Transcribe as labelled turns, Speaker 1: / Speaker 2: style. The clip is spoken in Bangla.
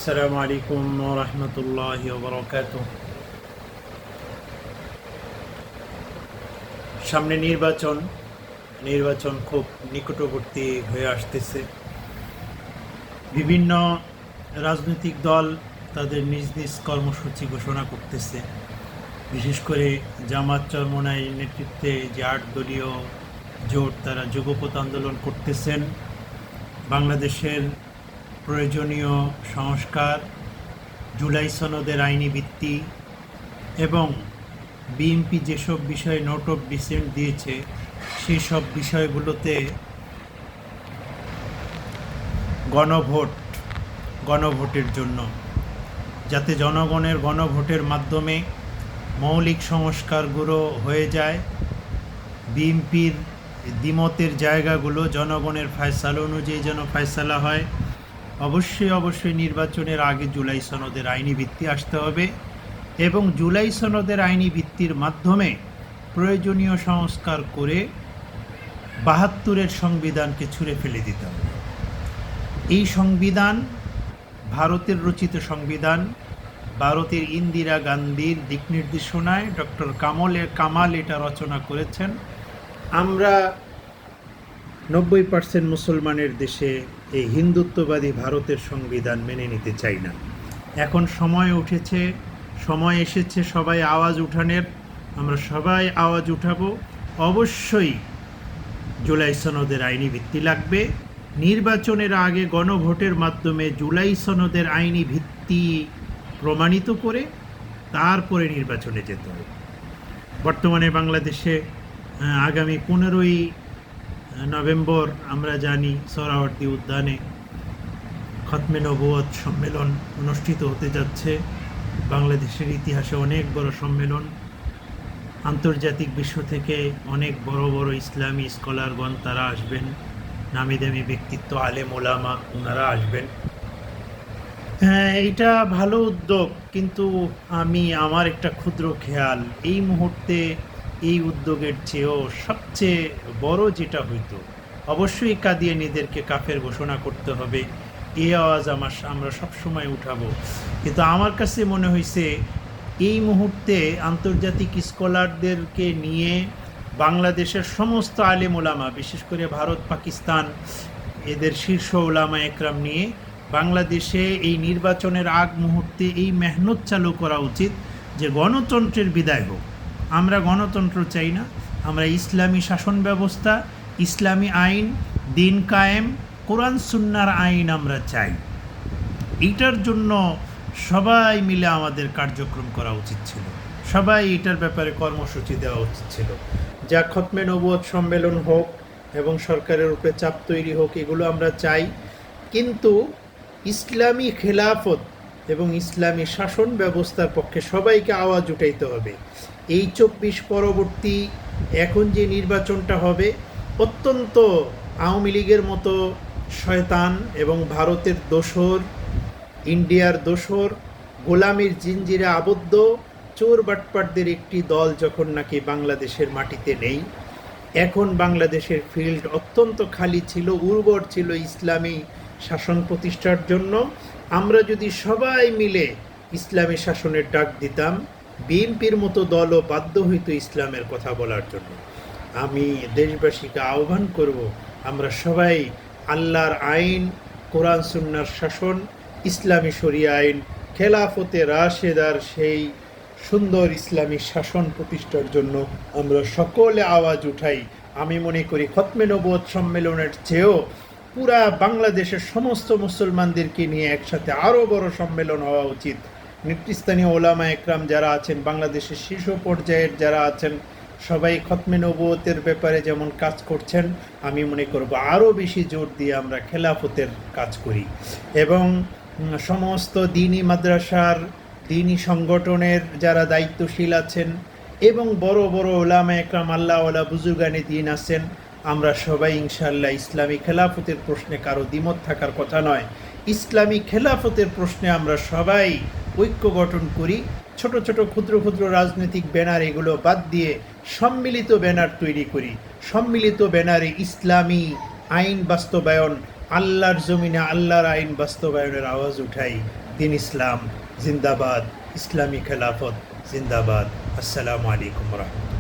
Speaker 1: আসসালামু আলাইকুম ওয়া রাহমাতুল্লাহি ওয়া বারাকাতুহু। সামনে নির্বাচন খুব নিকটবর্তী হয়ে আসতেছে। বিভিন্ন রাজনৈতিক দল তাদের নিজ নিজ কর্মসূচি ঘোষণা করতেছে। বিশেষ করে জামাত চরমোনাই নেতৃত্বে যে ৮ দলীয় জোট, তারা যুগপৎ আন্দোলন করতেছেন। বাংলাদেশের প্রয়োজনীয় সংস্কার, জুলাই সনদের আইনি ভিত্তি এবং বিএনপি যেসব বিষয়ে নোট অফ ডিসেন্ট দিয়েছে সেই সব বিষয়গুলোতে গণভোটের জন্য, যাতে জনগণের গণভোটের মাধ্যমে মৌলিক সংস্কারগুলো হয়ে যায়। বিএনপির দ্বিমতের জায়গাগুলো জনগণের ফয়সালা অনুযায়ী যেন ফয়সালা হয়। অবশ্যই নির্বাচনের আগে জুলাই সনদের আইনি ভিত্তি আসতে হবে এবং জুলাই সনদের আইনি ভিত্তির মাধ্যমে প্রয়োজনীয় সংস্কার করে ৭২-এর সংবিধানকে ছুঁড়ে ফেলে দিতে হবে। এই সংবিধান ভারতের রচিত সংবিধান। ভারতের ইন্দিরা গান্ধীর দিক নির্দেশনায় ডক্টর কামাল এটা রচনা করেছেন। আমরা ৯০% মুসলমানের দেশে এই হিন্দুত্ববাদী ভারতের সংবিধান মেনে নিতে চাই না। এখন সময় এসেছে সবাই আওয়াজ উঠানের। আমরা সবাই আওয়াজ উঠাবো। অবশ্যই জুলাই সনদের আইনি ভিত্তি লাগবে। নির্বাচনের আগে গণভোটের মাধ্যমে জুলাই সনদের আইনি ভিত্তি প্রমাণিত করে তারপরে নির্বাচনে যেতে হবে। বর্তমানে বাংলাদেশে আগামী 15ই নভেম্বর আমরা জানি সোহরাওয়ার্দী উদ্যানে খতমে নবুয়ত সম্মেলন অনুষ্ঠিত হতে যাচ্ছে। বাংলাদেশের ইতিহাসে অনেক বড় সম্মেলন। আন্তর্জাতিক বিশ্ব থেকে অনেক বড় ইসলামী স্কলারগণ তারা আসবেন, নামি দামি ব্যক্তিত্ব, আলেম ওলামা ওনারা আসবেন। হ্যাঁ, এটা ভালো উদ্যোগ, কিন্তু আমার একটা ক্ষুদ্র খেয়াল, এই মুহূর্তে এই উদ্যোগের চেয়েও সবচেয়ে বড় যেটা হইতো, অবশ্যই কাদিয়ানীদেরকে কাফের ঘোষণা করতে হবে। এই আওয়াজ আমরা সবসময় উঠাবো। কিন্তু আমার কাছে মনে হয়েছে এই মুহূর্তে আন্তর্জাতিক স্কলারদেরকে নিয়ে বাংলাদেশের সমস্ত আলেম ওলামা, বিশেষ করে ভারত পাকিস্তান এদের শীর্ষ ওলামা একরাম নিয়ে বাংলাদেশে এই নির্বাচনের আগ মুহূর্তে এই মেহনত চালু করা উচিত যে গণতন্ত্রের বিদায় হোক। আমরা গণতন্ত্র চাই না, আমরা ইসলামী শাসন ব্যবস্থা, ইসলামী আইন, দিন কায়েম, কোরআন সুন্নাহর আইন আমরা চাই। এইটার জন্য সবাই মিলে আমাদের কার্যক্রম করা উচিত ছিল, সবাই এটার ব্যাপারে কর্মসূচি দেওয়া উচিত ছিল। যা খতমে নবুয়ত সম্মেলন হোক এবং সরকারের উপরে চাপ তৈরি হোক, এগুলো আমরা চাই, কিন্তু ইসলামী খেলাফত এবং ইসলামী শাসন ব্যবস্থার পক্ষে সবাইকে আওয়াজ উঠাইতে হবে। এই ২৪ পরবর্তী এখন যে নির্বাচনটা হবে, অত্যন্ত আওয়ামী লীগের মতো শয়তান এবং ভারতের দোসর, ইন্ডিয়ার দোসর, গোলামির জিঞ্জিরে আবদ্ধ চোর বাটপাটদের একটি দল যখন নাকি বাংলাদেশের মাটিতে নেই, এখন বাংলাদেশের ফিল্ড অত্যন্ত খালি ছিল, উর্বর ছিল ইসলামী শাসন প্রতিষ্ঠার জন্য। আমরা যদি সবাই মিলে ইসলামী শাসনের ডাক দিতাম, বিএনপির মতো দলও বাধ্য হইতো ইসলামের কথা বলার জন্য। আমি দেশবাসীকে আহ্বান করব, আমরা সবাই আল্লাহর আইন, কোরআন সুন্নাহর শাসন, ইসলামী শরিয়া আইন, খেলাফতে রাশেদার সেই সুন্দর ইসলামী শাসন প্রতিষ্ঠার জন্য আমরা সকলে আওয়াজ উঠাই। আমি মনে করি খতমে নবুয়ত সম্মেলনের চেয়েও পুরা বাংলাদেশের সমস্ত মুসলমানদেরকে নিয়ে একসাথে আরও বড় সম্মেলন হওয়া উচিত। নেতৃস্থানীয় ওলামা একরাম যারা আছেন, বাংলাদেশের শীর্ষ পর্যায়ের যারা আছেন, সবাই খতমে নবুয়তের ব্যাপারে যেমন কাজ করছেন, আমি মনে করব আরও বেশি জোর দিয়ে আমরা খেলাফতের কাজ করি এবং সমস্ত দ্বীনি মাদ্রাসার, দ্বীনি সংগঠনের যারা দায়িত্বশীল আছেন এবং বড় ওলামা একরাম, আল্লাহওয়ালা বুজুর্গানে দ্বীন আছেন, আমরা সবাই ইনশাআল্লাহ ইসলামী খেলাফতের প্রশ্নে কারো দ্বিমত থাকার কথা নয়, ইসলামী খেলাফতের প্রশ্নে আমরা সবাই ঐক্য গঠন করি। ছোট ক্ষুদ্র রাজনৈতিক ব্যানার এগুলো বাদ দিয়ে সম্মিলিত ব্যানার তৈরি করি। সম্মিলিত ব্যানারে ইসলামী আইন বাস্তবায়ন, আল্লাহর জমিনে আল্লাহর আইন বাস্তবায়নের আওয়াজ উঠাই। দিন ইসলাম জিন্দাবাদ, ইসলামী খেলাফত জিন্দাবাদ। আসসালামু আলাইকুম রহমতুল্লাহ।